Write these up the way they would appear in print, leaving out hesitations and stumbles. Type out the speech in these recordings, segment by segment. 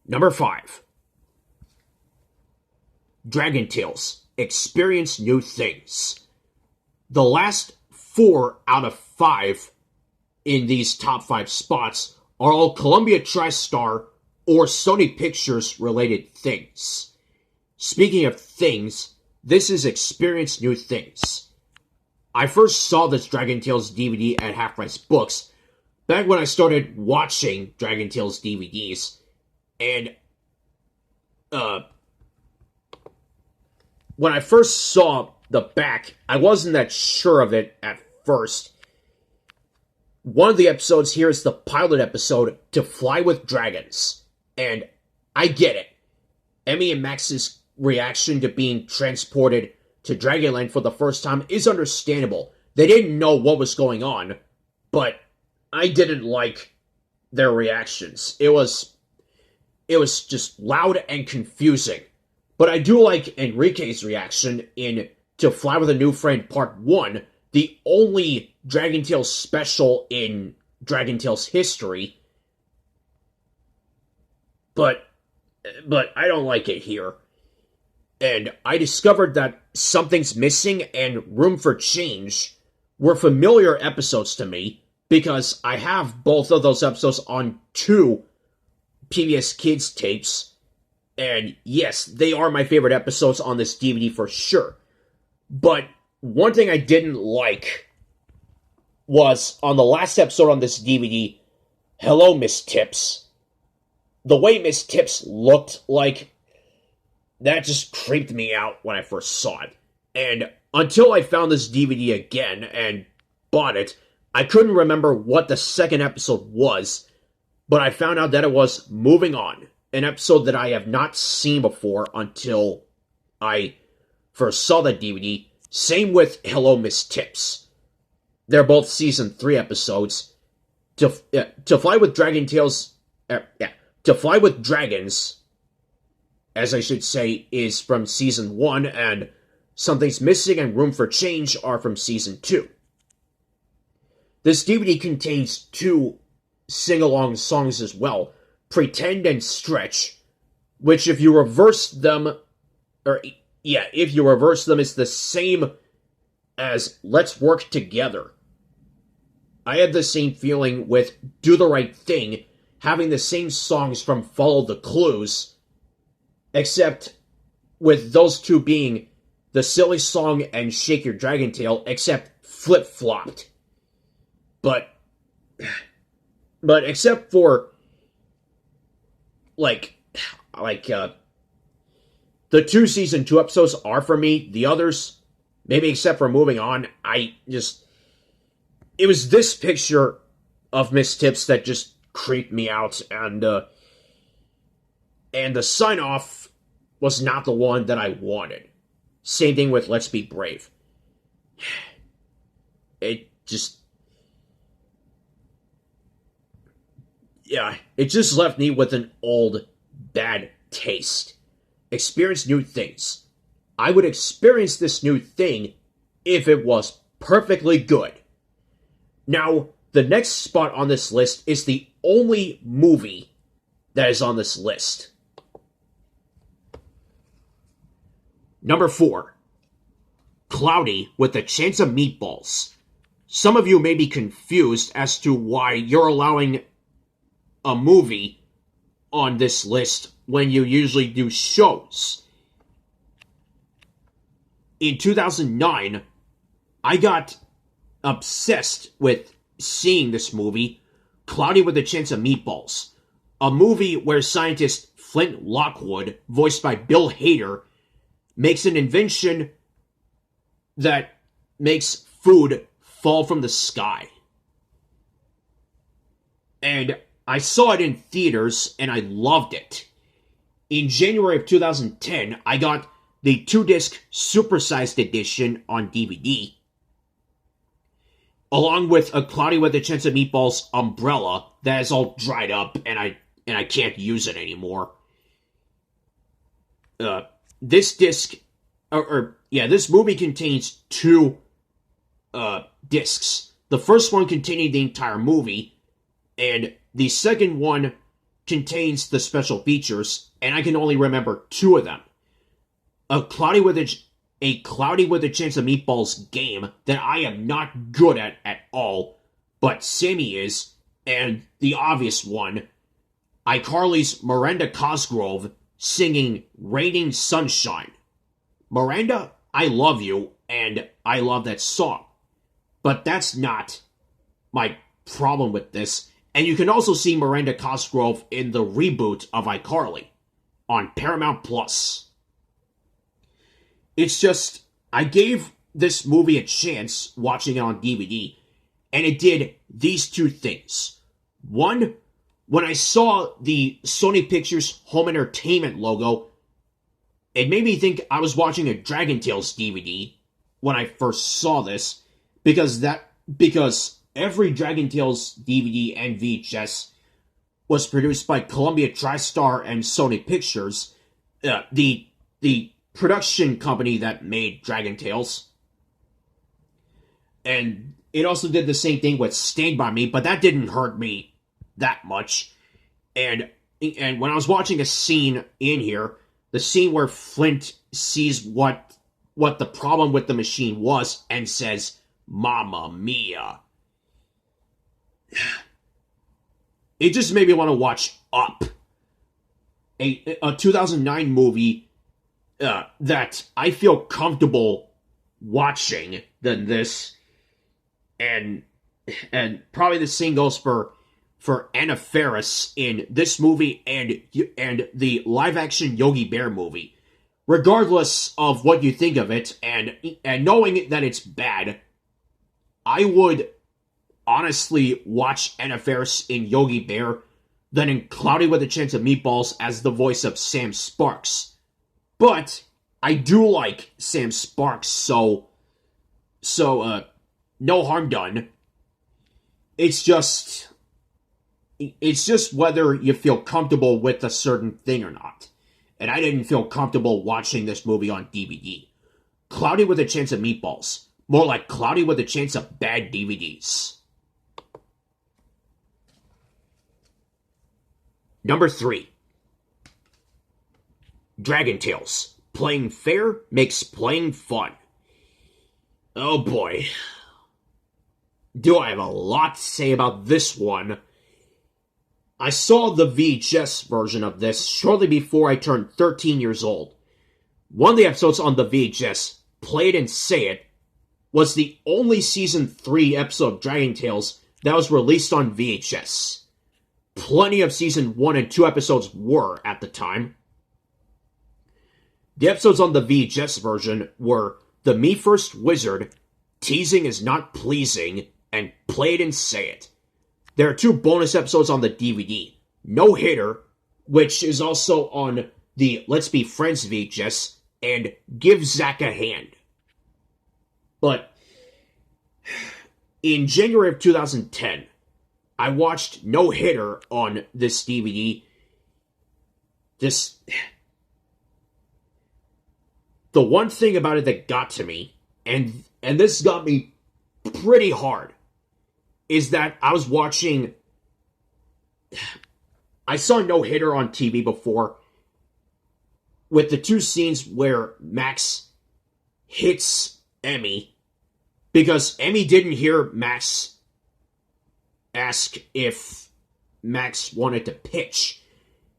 Number 5. Dragon Tales. Experience new things. The last 4 out of 5 in these top 5 spots are all Columbia TriStar or Sony Pictures related things. Speaking of things, this is Experience New Things. I first saw this Dragon Tales DVD at Half Price Books back when I started watching Dragon Tales DVDs, and when I first saw the back, I wasn't that sure of it at first. One of the episodes here is the pilot episode, To Fly with Dragons, and I get it. Emmy and Max's reaction to being transported to Dragonland for the first time is understandable. They didn't know what was going on, but I didn't like their reactions. It was just loud and confusing. But I do like Enrique's reaction in To Fly with a New Friend Part 1, the only Dragon Tales special in Dragon Tales history. But I don't like it here. And I discovered that Something's Missing and Room for Change were familiar episodes to me because I have both of those episodes on 2 PBS Kids tapes. And yes, they are my favorite episodes on this DVD for sure. But one thing I didn't like was on the last episode on this DVD, Hello, Miss Tips. The way Miss Tips looked like, that just creeped me out when I first saw it. And until I found this DVD again and bought it, I couldn't remember what the second episode was, but I found out that it was Moving On, an episode that I have not seen before until I first saw the DVD. Same with Hello, Miss Tips. They're both Season 3 episodes. To Fly with Dragon Tales... To Fly with Dragons, as I should say, is from Season 1, and Something's Missing and Room for Change are from Season 2. This DVD contains 2 sing-along songs as well, Pretend and Stretch, which if you reverse them, it's the same as Let's Work Together. I had the same feeling with Do the Right Thing, having the same songs from Follow the Clues, except with those 2 being the Silly Song and Shake Your Dragon Tail, except flip-flopped. But except for, the 2 Season 2 episodes are for me. The others, maybe except for Moving On, it was this picture of Miss Tips that just creeped me out, and the sign-off was not the one that I wanted. Same thing with Let's Be Brave. It just left me with an old, bad taste. Experience new things. I would experience this new thing if it was perfectly good. Now, the next spot on this list is the only movie that is on this list. Number 4. Cloudy with a Chance of Meatballs. Some of you may be confused as to why you're allowing a movie on this list when you usually do shows. In 2009, I got obsessed with seeing this movie, Cloudy with a Chance of Meatballs, a movie where scientist Flint Lockwood, voiced by Bill Hader, makes an invention that makes food fall from the sky. And I saw it in theaters, and I loved it. In January of 2010, I got the 2-disc supersized edition on DVD, along with a Cloudy with a Chance of Meatballs umbrella that is all dried up, and I can't use it anymore. This movie contains 2 discs. The first one containing the entire movie, and the second one contains the special features, and I can only remember 2 of them. A Cloudy with a Chance of Meatballs game that I am not good at all, but Sammy is, and the obvious one, iCarly's Miranda Cosgrove singing Raining Sunshine. Miranda, I love you, and I love that song. But that's not my problem with this. And you can also see Miranda Cosgrove in the reboot of iCarly on Paramount Plus. It's just, I gave this movie a chance watching it on DVD, and it did these 2 things. One, when I saw the Sony Pictures Home Entertainment logo, it made me think I was watching a Dragon Tales DVD when I first saw this, because every Dragon Tales DVD and VHS was produced by Columbia TriStar and Sony Pictures, the production company that made Dragon Tales. And it also did the same thing with Stand By Me, but that didn't hurt me that much. And when I was watching a scene in here, the scene where Flint sees what the problem with the machine was and says, "Mamma Mia," it just made me want to watch Up, a 2009 movie that I feel comfortable watching than this, and probably the same goes for Anna Faris in this movie and the live-action Yogi Bear movie. Regardless of what you think of it, and knowing that it's bad, I would honestly watch Anna Faris in Yogi Bear than in Cloudy with a Chance of Meatballs as the voice of Sam Sparks. But I do like Sam Sparks, so no harm done. It's just whether you feel comfortable with a certain thing or not. And I didn't feel comfortable watching this movie on DVD. Cloudy with a Chance of Meatballs. More like Cloudy with a Chance of bad DVDs. Number 3. Dragon Tales. Playing fair makes playing fun. Oh boy. Do I have a lot to say about this one. I saw the VHS version of this shortly before I turned 13 years old. One of the episodes on the VHS, Play It and Say It, was the only Season 3 episode of Dragon Tales that was released on VHS. Plenty of Season 1 and 2 episodes were at the time. The episodes on the VHS version were The Me First Wizard, Teasing Is Not Pleasing, and Play It and Say It. There are 2 bonus episodes on the DVD. No Hitter, which is also on the Let's Be Friends VHS, and Give Zach a Hand. But in January of 2010, I watched No Hitter on this DVD. The one thing about it that got to me, and this got me pretty hard, is that I saw No Hitter on TV before, with the 2 scenes where Max hits Emmy, because Emmy didn't hear Max ask if Max wanted to pitch.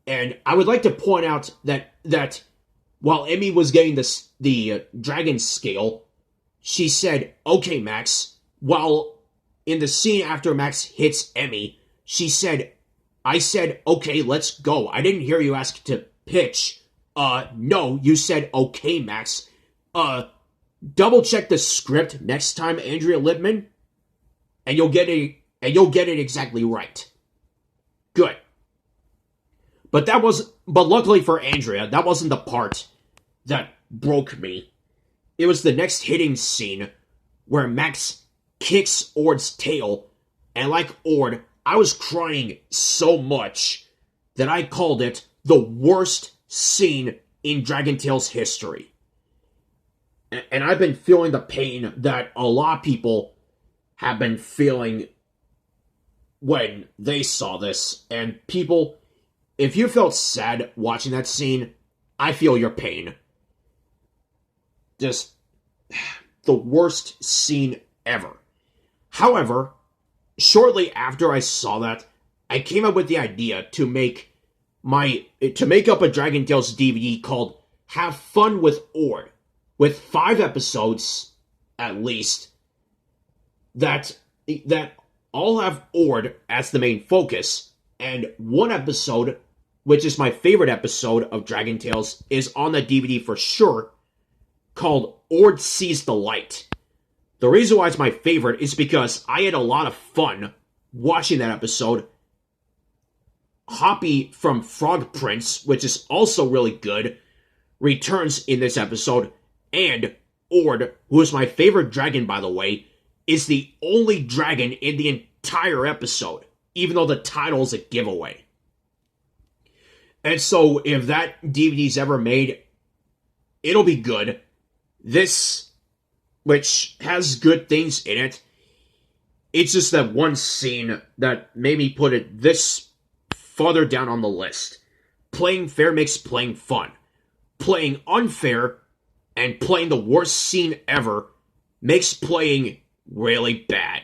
And I would like to point out that while Emmy was getting the dragon scale, she said, "Okay, Max," while in the scene after Max hits Emmy, she said, "I said, okay, let's go. I didn't hear you ask to pitch." No, you said, "Okay, Max." Double check the script next time, Andrea Libman, and you'll get it exactly right. Good. But luckily for Andrea, that wasn't the part that broke me. It was the next hitting scene where Max kicks Ord's tail, and like Ord, I was crying so much that I called it the worst scene in Dragon Tales history. And I've been feeling the pain that a lot of people have been feeling when they saw this, and people if you felt sad watching that scene, I feel your pain. Just the worst scene ever. However, shortly after I saw that, I came up with the idea to make up a Dragon Tales DVD called Have Fun with Ord, with 5 episodes, at least, that all have Ord as the main focus, and 1 episode, which is my favorite episode of Dragon Tales, is on the DVD for sure, called Ord Sees the Light. The reason why it's my favorite is because I had a lot of fun watching that episode. Hoppy from Frog Prince, which is also really good, returns in this episode, and Ord, who is my favorite dragon, by the way, is the only dragon in the entire episode, even though the title is a giveaway. And so, if that DVD's ever made, it'll be good. This, which has good things in it, it's just that one scene that made me put it this farther down on the list. Playing fair makes playing fun. Playing unfair and playing the worst scene ever makes playing really bad.